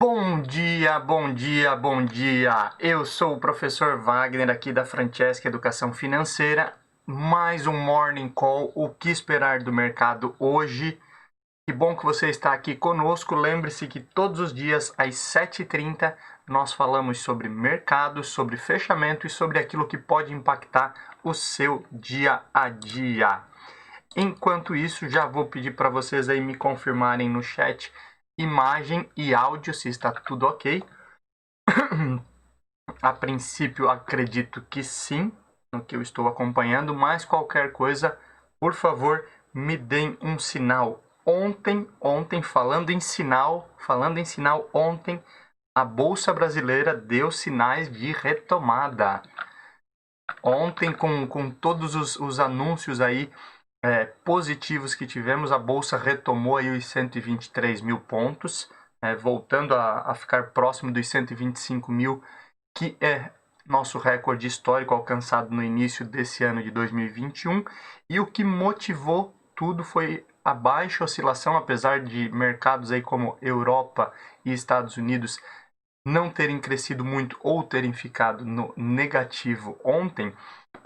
Bom dia, bom dia, bom dia! Eu sou o professor Wagner aqui da Francesca Educação Financeira. Mais um Morning Call, o que esperar do mercado hoje? Que bom que você está aqui conosco. Lembre-se que todos os dias às 7h30 nós falamos sobre mercado, sobre fechamento e sobre aquilo que pode impactar o seu dia a dia. Enquanto isso, já vou pedir para vocês aí me confirmarem no chat imagem e áudio se está tudo ok. A princípio acredito que sim, no que eu estou acompanhando, mas qualquer coisa, por favor, me deem um sinal. Ontem, falando em sinal, ontem a Bolsa Brasileira deu sinais de retomada. Ontem, com todos os anúncios aí positivos que tivemos, a Bolsa retomou aí os 123 mil pontos, voltando a ficar próximo dos 125 mil, que é nosso recorde histórico alcançado no início desse ano de 2021. E o que motivou tudo foi a baixa oscilação, apesar de mercados aí como Europa e Estados Unidos não terem crescido muito ou terem ficado no negativo ontem.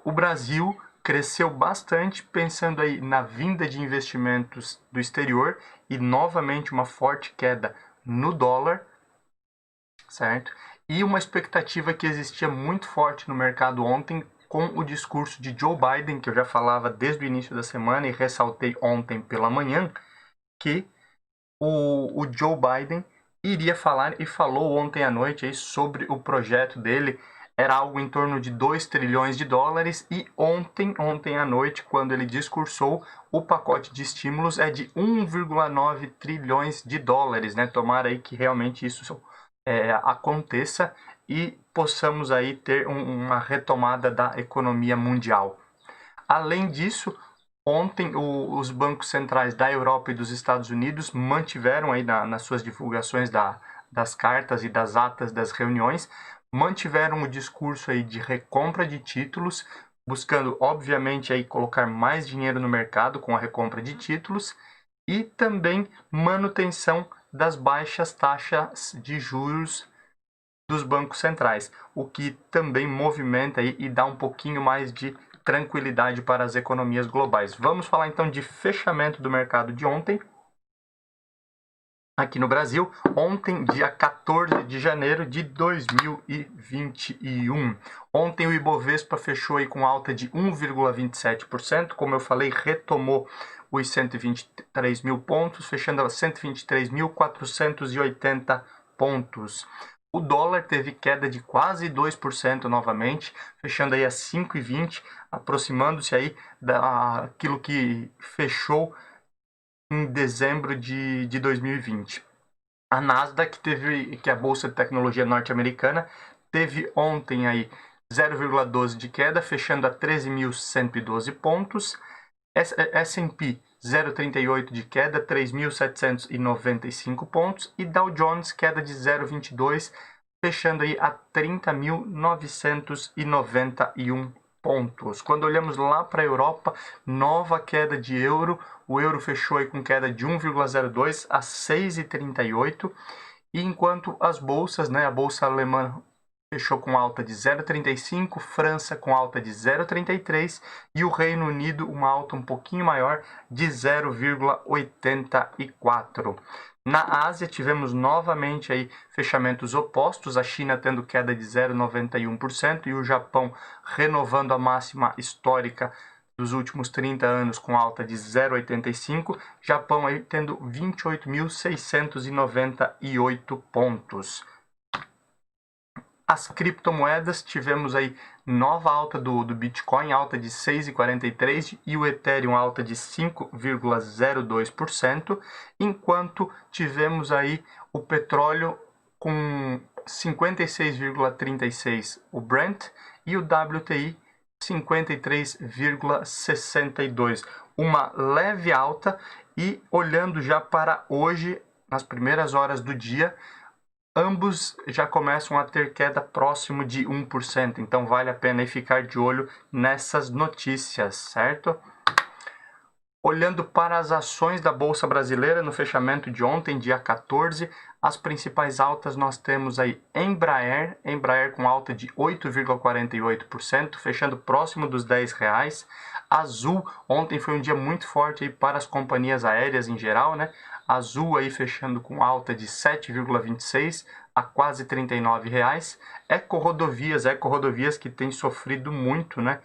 O Brasil cresceu bastante, pensando aí na vinda de investimentos do exterior e novamente uma forte queda no dólar, certo? E uma expectativa que existia muito forte no mercado ontem com o discurso de Joe Biden, que eu já falava desde o início da semana e ressaltei ontem pela manhã, que o Joe Biden iria falar e falou ontem à noite aí sobre o projeto dele. Era algo em torno de 2 trilhões de dólares e ontem à noite, quando ele discursou, o pacote de estímulos é de 1,9 trilhões de dólares, né? Tomara aí que realmente isso aconteça e possamos aí ter uma retomada da economia mundial. Além disso, ontem os bancos centrais da Europa e dos Estados Unidos mantiveram aí nas suas divulgações das cartas e das atas das reuniões, mantiveram o discurso aí de recompra de títulos, buscando obviamente aí colocar mais dinheiro no mercado com a recompra de títulos e também manutenção das baixas taxas de juros dos bancos centrais, o que também movimenta aí e dá um pouquinho mais de tranquilidade para as economias globais. Vamos falar então de fechamento do mercado de ontem. Aqui no Brasil, ontem, dia 14 de janeiro de 2021. Ontem o Ibovespa fechou aí com alta de 1,27%. Como eu falei, retomou os 123 mil pontos, fechando a 123.480 pontos. O dólar teve queda de quase 2% novamente, fechando aí a 5,20, aproximando-se aí daquilo que fechou em dezembro de 2020. A Nasdaq que é a bolsa de tecnologia norte-americana, teve ontem aí 0,12 de queda, fechando a 13.112 pontos. S&P 0,38 de queda, 3.795 pontos. E Dow Jones queda de 0,22, fechando aí a 30.991 pontos. Quando olhamos lá para a Europa, nova queda de euro. O euro fechou aí com queda de 1,02 a 6,38. E enquanto as bolsas, a bolsa alemã fechou com alta de 0,35, França com alta de 0,33 e o Reino Unido uma alta um pouquinho maior de 0,84. Na Ásia tivemos novamente aí fechamentos opostos, a China tendo queda de 0,91% e o Japão renovando a máxima histórica dos últimos 30 anos com alta de 0,85, Japão aí tendo 28.698 pontos. As criptomoedas, tivemos aí nova alta do Bitcoin, alta de 6,43% e o Ethereum alta de 5,02%, enquanto tivemos aí o petróleo com 56,36% o Brent e o WTI 53,62%. Uma leve alta e olhando já para hoje, nas primeiras horas do dia, ambos já começam a ter queda próximo de 1%, então vale a pena aí ficar de olho nessas notícias, certo? Olhando para as ações da Bolsa Brasileira no fechamento de ontem, dia 14, as principais altas nós temos aí Embraer com alta de 8,48%, fechando próximo dos R$ 10. Azul, ontem foi um dia muito forte aí para as companhias aéreas em geral, né? Azul aí fechando com alta de 7,26 a quase R$ 39. Eco-Rodovias que tem sofrido muito, né?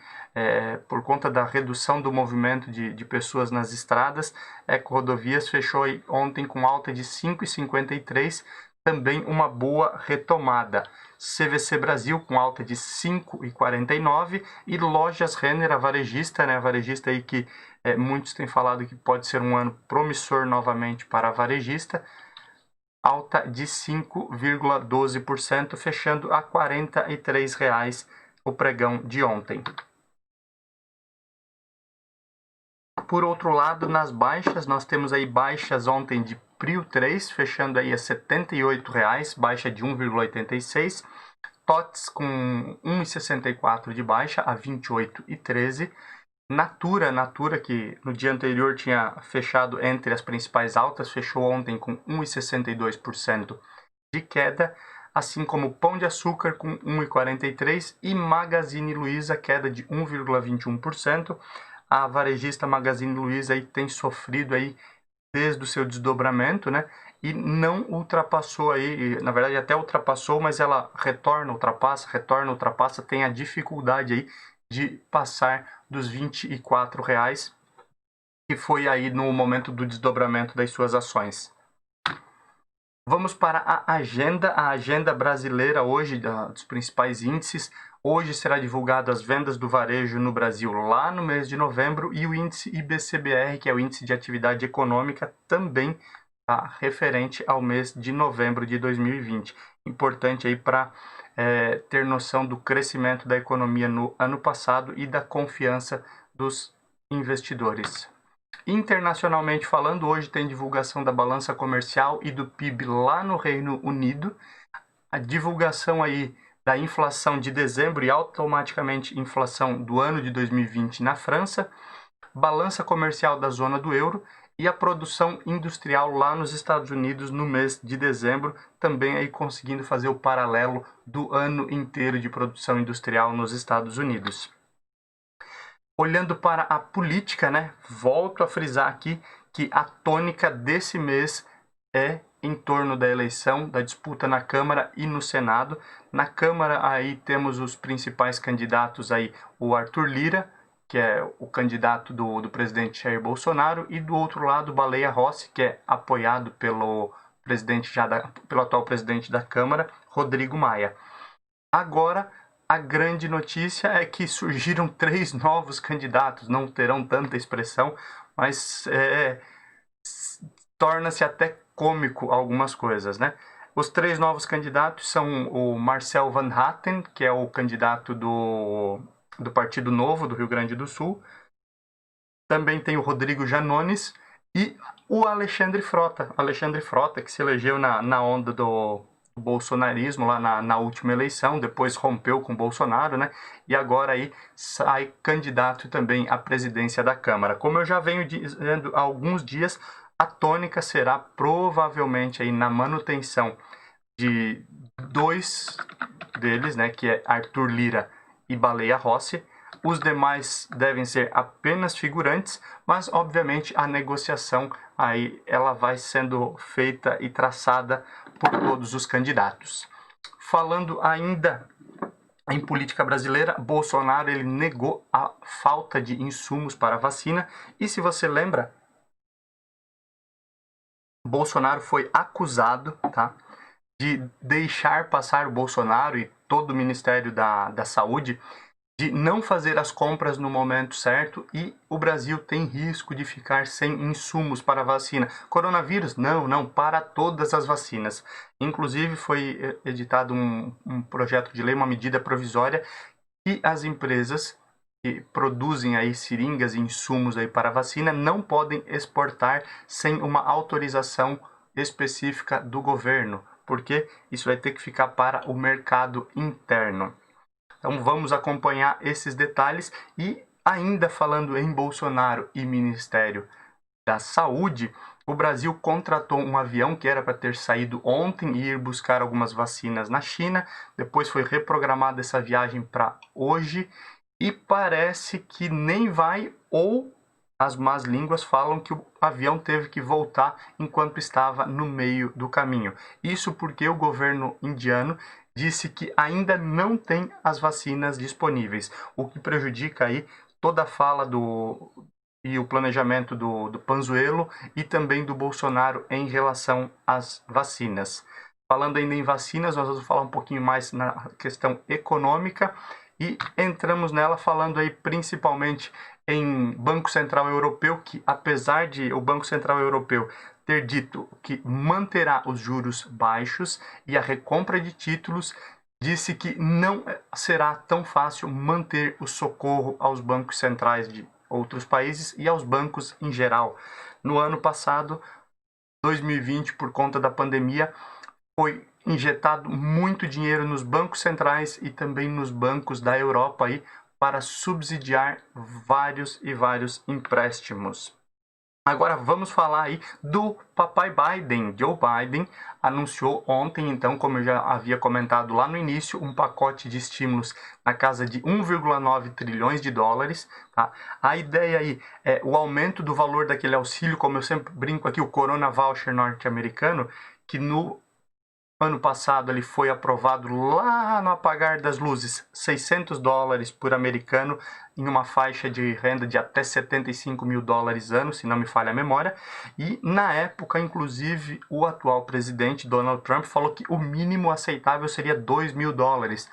Por conta da redução do movimento de pessoas nas estradas. Eco-Rodovias fechou aí ontem com alta de 5,53, também uma boa retomada. CVC Brasil com alta de 5,49 e Lojas Renner, a varejista, né? A varejista aí que muitos têm falado que pode ser um ano promissor novamente para a varejista, alta de 5,12%, fechando a R$ 43 o pregão de ontem. Por outro lado, nas baixas, nós temos aí baixas ontem de Prio 3, fechando aí a R$ 78, baixa de 1,86. TOTS com 1,64 de baixa a 28,13. Natura, que no dia anterior tinha fechado entre as principais altas, fechou ontem com 1,62% de queda, assim como Pão de Açúcar com 1,43% e Magazine Luiza, queda de 1,21%. A varejista Magazine Luiza aí tem sofrido aí desde o seu desdobramento, né? E não ultrapassou aí, na verdade até ultrapassou, mas ela ultrapassa, tem a dificuldade aí de passar dos R$ 24, que foi aí no momento do desdobramento das suas ações. Vamos para a agenda brasileira hoje, dos principais índices. Hoje será divulgado as vendas do varejo no Brasil lá no mês de novembro e o índice IBCBR, que é o índice de atividade econômica, também tá, referente ao mês de novembro de 2020. Importante aí para ter noção do crescimento da economia no ano passado e da confiança dos investidores. Internacionalmente falando, hoje tem divulgação da balança comercial e do PIB lá no Reino Unido, a divulgação aí da inflação de dezembro e automaticamente inflação do ano de 2020 na França, balança comercial da zona do euro e a produção industrial lá nos Estados Unidos no mês de dezembro, também aí conseguindo fazer o paralelo do ano inteiro de produção industrial nos Estados Unidos. Olhando para a política, né, volto a frisar aqui que a tônica desse mês é em torno da eleição, da disputa na Câmara e no Senado. Na Câmara aí temos os principais candidatos aí, o Arthur Lira, que é o candidato do presidente Jair Bolsonaro, e do outro lado Baleia Rossi, que é apoiado pelo atual presidente da Câmara, Rodrigo Maia. Agora, a grande notícia é que surgiram 3 novos candidatos, não terão tanta expressão, mas torna-se até cômico algumas coisas, né? Os 3 novos candidatos são o Marcel Van Hatten, que é o candidato do Partido Novo do Rio Grande do Sul. Também tem o Rodrigo Janones e o Alexandre Frota. Que se elegeu na onda do bolsonarismo lá na última eleição, depois rompeu com o Bolsonaro, né? E agora aí sai candidato também à presidência da Câmara. Como eu já venho dizendo há alguns dias, a tônica será provavelmente aí na manutenção de 2 deles, né, que é Arthur Lira e Baleia Rossi. Os demais devem ser apenas figurantes, mas obviamente a negociação aí ela vai sendo feita e traçada por todos os candidatos. Falando ainda em política brasileira, Bolsonaro ele negou a falta de insumos para a vacina e, se você lembra, Bolsonaro foi acusado, tá, de deixar passar o Bolsonaro e todo o Ministério da Saúde de não fazer as compras no momento certo e o Brasil tem risco de ficar sem insumos para a vacina. Coronavírus? Não, para todas as vacinas. Inclusive foi editado um projeto de lei, uma medida provisória, que as empresas que produzem aí seringas e insumos aí para a vacina não podem exportar sem uma autorização específica do governo, porque isso vai ter que ficar para o mercado interno. Então vamos acompanhar esses detalhes e Ainda falando em Bolsonaro e Ministério da Saúde, o Brasil contratou um avião que era para ter saído ontem e ir buscar algumas vacinas na China. Depois foi reprogramada essa viagem para hoje e parece que nem vai, ou as más línguas falam que o avião teve que voltar enquanto estava no meio do caminho. Isso porque o governo indiano disse que ainda não tem as vacinas disponíveis, o que prejudica aí toda a fala e o planejamento do Pazuello e também do Bolsonaro em relação às vacinas. Falando ainda em vacinas, nós vamos falar um pouquinho mais na questão econômica e entramos nela falando aí principalmente em Banco Central Europeu, que apesar de o Banco Central Europeu ter dito que manterá os juros baixos e a recompra de títulos, disse que não será tão fácil manter o socorro aos bancos centrais de outros países e aos bancos em geral. No ano passado, 2020, por conta da pandemia, foi injetado muito dinheiro nos bancos centrais e também nos bancos da Europa aí, para subsidiar vários e vários empréstimos. Agora vamos falar aí do papai Biden. Joe Biden anunciou ontem, então, como eu já havia comentado lá no início, um pacote de estímulos na casa de 1,9 trilhões de dólares. Tá? A ideia aí é o aumento do valor daquele auxílio, como eu sempre brinco aqui, o Corona Voucher norte-americano, que no ano passado ele foi aprovado lá no apagar das luzes, 600 dólares por americano, em uma faixa de renda de até 75 mil dólares ano, se não me falha a memória. E na época, inclusive, o atual presidente Donald Trump falou que o mínimo aceitável seria 2 mil dólares.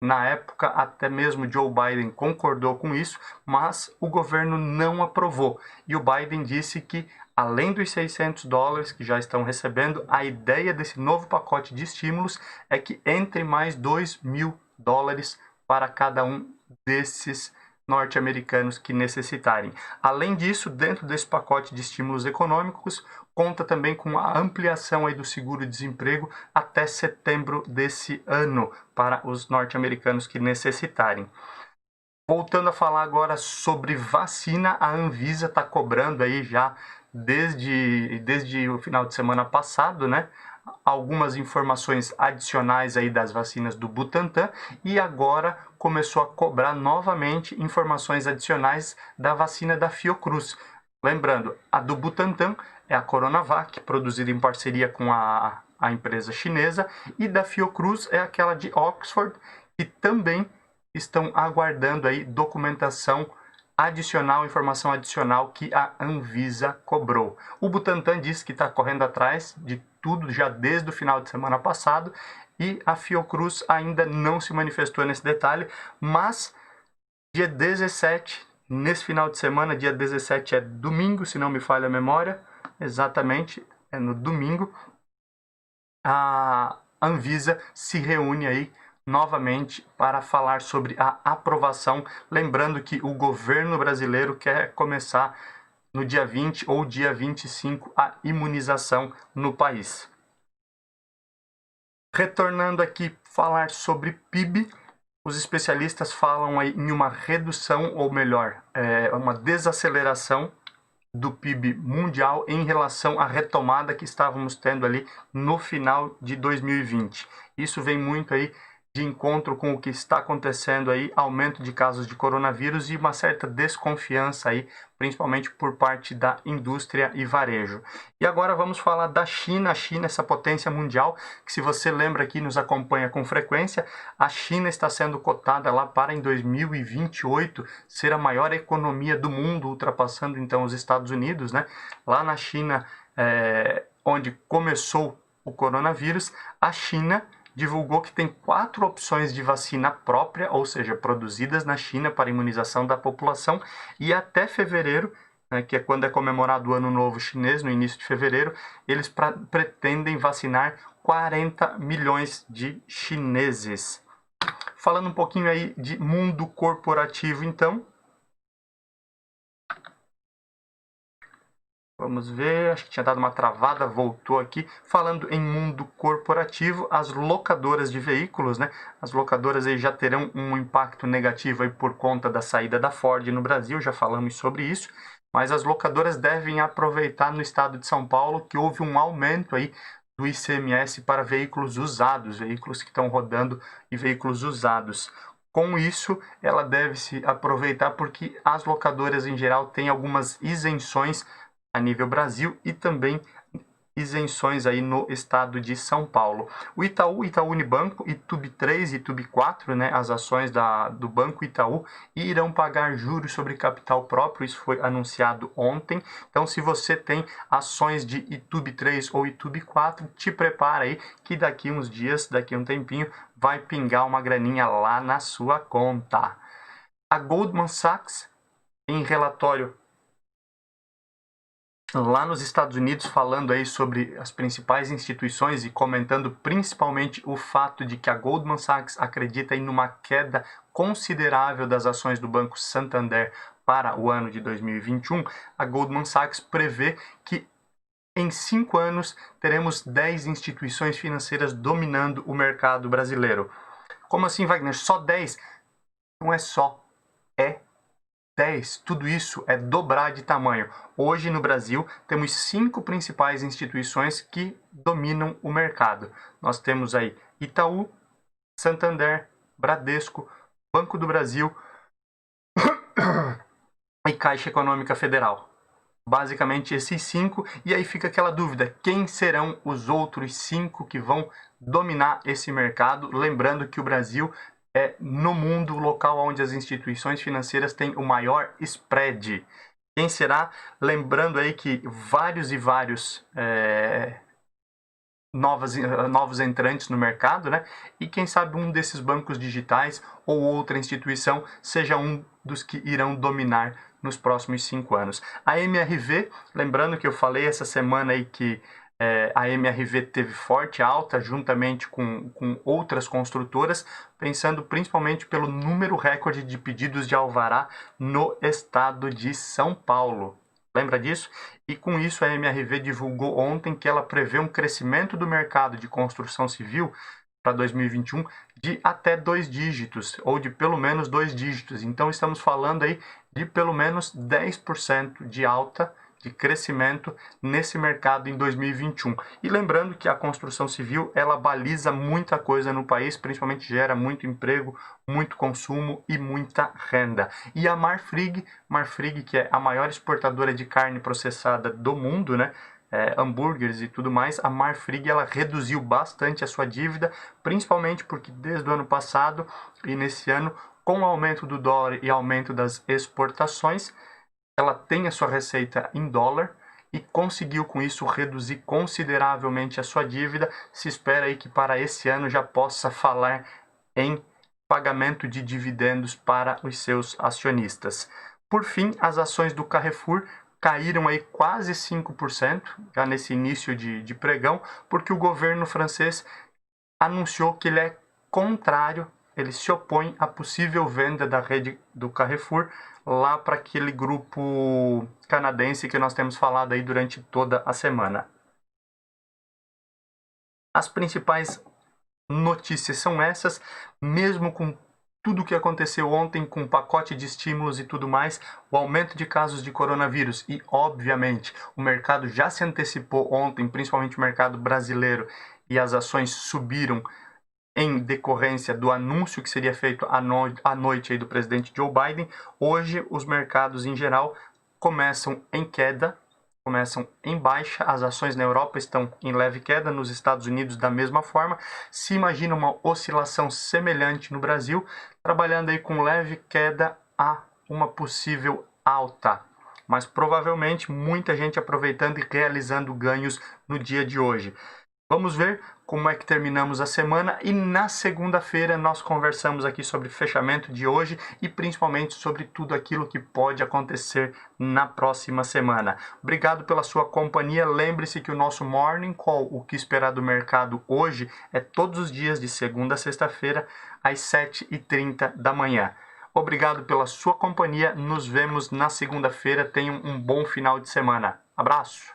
Na época, até mesmo Joe Biden concordou com isso, mas o governo não aprovou. E o Biden disse que, além dos 600 dólares que já estão recebendo, a ideia desse novo pacote de estímulos é que entre mais 2 mil dólares para cada um desses norte-americanos que necessitarem. Além disso, dentro desse pacote de estímulos econômicos, conta também com a ampliação aí do seguro-desemprego até setembro desse ano para os norte-americanos que necessitarem. Voltando a falar agora sobre vacina, a Anvisa está cobrando aí já desde o final de semana passado, né? Algumas informações adicionais aí das vacinas do Butantan e agora começou a cobrar novamente informações adicionais da vacina da Fiocruz. Lembrando, a do Butantan é a Coronavac, produzida em parceria com a empresa chinesa, e da Fiocruz é aquela de Oxford, que também estão aguardando aí documentação adicional, informação adicional que a Anvisa cobrou. O Butantan disse que está correndo atrás de tudo já desde o final de semana passado e a Fiocruz ainda não se manifestou nesse detalhe, mas dia 17, nesse final de semana, dia 17 é domingo, se não me falha a memória, exatamente, é no domingo, a Anvisa se reúne aí novamente para falar sobre a aprovação, lembrando que o governo brasileiro quer começar no dia 20 ou dia 25 a imunização no país. Retornando aqui falar sobre PIB, os especialistas falam aí em uma redução, ou melhor, uma desaceleração do PIB mundial em relação à retomada que estávamos tendo ali no final de 2020. Isso vem muito aí de encontro com o que está acontecendo aí, aumento de casos de coronavírus e uma certa desconfiança aí, principalmente por parte da indústria e varejo. E agora vamos falar da China. A China, essa potência mundial, que se você lembra aqui, nos acompanha com frequência, a China está sendo cotada lá para em 2028 ser a maior economia do mundo, ultrapassando então os Estados Unidos, né? Lá na China, onde começou o coronavírus, a China divulgou que tem 4 opções de vacina própria, ou seja, produzidas na China para imunização da população, e até fevereiro, né, que é quando é comemorado o Ano Novo Chinês, no início de fevereiro, eles pretendem vacinar 40 milhões de chineses. Falando um pouquinho aí de mundo corporativo, então, Vamos ver, acho que tinha dado uma travada, voltou aqui. Falando em mundo corporativo, as locadoras de veículos, né? As locadoras aí já terão um impacto negativo aí por conta da saída da Ford no Brasil, já falamos sobre isso. Mas as locadoras devem aproveitar no estado de São Paulo que houve um aumento aí do ICMS para veículos usados, veículos que estão rodando e veículos usados. Com isso, ela deve se aproveitar porque as locadoras em geral têm algumas isenções a nível Brasil e também isenções aí no estado de São Paulo. O Itaú, Itaú Unibanco, Itub 3 e Itub 4, né, as ações do Banco Itaú, irão pagar juros sobre capital próprio, isso foi anunciado ontem. Então, se você tem ações de Itub 3 ou Itub 4, te prepara aí que daqui uns dias, daqui um tempinho, vai pingar uma graninha lá na sua conta. A Goldman Sachs, em relatório lá nos Estados Unidos, falando aí sobre as principais instituições e comentando principalmente o fato de que a Goldman Sachs acredita em uma queda considerável das ações do Banco Santander para o ano de 2021, a Goldman Sachs prevê que em 5 anos teremos 10 instituições financeiras dominando o mercado brasileiro. Como assim, Wagner? Só 10? Não é só, é 10, tudo isso é dobrar de tamanho. Hoje no Brasil temos 5 principais instituições que dominam o mercado. Nós temos aí Itaú, Santander, Bradesco, Banco do Brasil e Caixa Econômica Federal. Basicamente esses 5, e aí fica aquela dúvida, quem serão os outros 5 que vão dominar esse mercado? Lembrando que o Brasil é, no mundo, o local onde as instituições financeiras têm o maior spread. Quem será? Lembrando aí que vários novos entrantes no mercado, né? E quem sabe um desses bancos digitais ou outra instituição seja um dos que irão dominar nos próximos 5 anos. A MRV, lembrando que eu falei essa semana aí que a MRV teve forte alta juntamente com outras construtoras, pensando principalmente pelo número recorde de pedidos de alvará no estado de São Paulo. Lembra disso? E com isso a MRV divulgou ontem que ela prevê um crescimento do mercado de construção civil para 2021 de até 2 dígitos, ou de pelo menos 2 dígitos. Então estamos falando aí de pelo menos 10% de alta, de crescimento nesse mercado em 2021. E lembrando que a construção civil, ela baliza muita coisa no país, principalmente gera muito emprego, muito consumo e muita renda. E a Marfrig, que é a maior exportadora de carne processada do mundo, né? Hambúrgueres e tudo mais, a Marfrig ela reduziu bastante a sua dívida, principalmente porque desde o ano passado e nesse ano, com o aumento do dólar e aumento das exportações, ela tem a sua receita em dólar e conseguiu com isso reduzir consideravelmente a sua dívida. Se espera aí que para esse ano já possa falar em pagamento de dividendos para os seus acionistas. Por fim, as ações do Carrefour caíram aí quase 5%, já nesse início de pregão, porque o governo francês anunciou que ele é contrário, ele se opõe à possível venda da rede do Carrefour lá para aquele grupo canadense que nós temos falado aí durante toda a semana. As principais notícias são essas, mesmo com tudo o que aconteceu ontem com o pacote de estímulos e tudo mais, o aumento de casos de coronavírus e, obviamente, o mercado já se antecipou ontem, principalmente o mercado brasileiro, e as ações subiram em decorrência do anúncio que seria feito à noite aí do presidente Joe Biden. Hoje, os mercados em geral começam em queda, começam em baixa, as ações na Europa estão em leve queda, nos Estados Unidos da mesma forma. Se imagina uma oscilação semelhante no Brasil, trabalhando aí com leve queda a uma possível alta, mas provavelmente muita gente aproveitando e realizando ganhos no dia de hoje. Vamos ver como é que terminamos a semana e na segunda-feira nós conversamos aqui sobre o fechamento de hoje e principalmente sobre tudo aquilo que pode acontecer na próxima semana. Obrigado pela sua companhia. Lembre-se que o nosso Morning Call, o que esperar do mercado hoje, é todos os dias de segunda a sexta-feira às 7h30 da manhã. Obrigado pela sua companhia. Nos vemos na segunda-feira. Tenham um bom final de semana. Abraço!